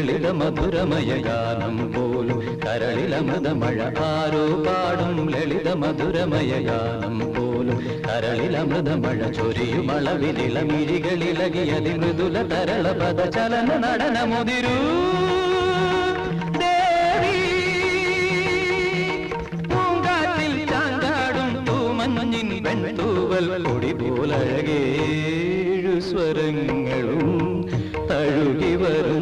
ലളിത മധുരമയ ഗാനം പോലും കരളിലമൃതമഴ ആരോ പാടും ലളിത മധുരമയ ഗാനം പോലും കരളിലമൃതമഴ ചൊരിയുമളവിലിളമിഴികളിലകിയതി മൃദുല തരള പദ ചലന നടനമുതിരൂ ദേവി പൂങ്കാറ്റിൽ ചാഞ്ചാടും തൂമഞ്ഞിൻ വെൺതൂവൽ കൊടി പോലഴകേഴു സ്വരങ്ങളും തഴുകി വരും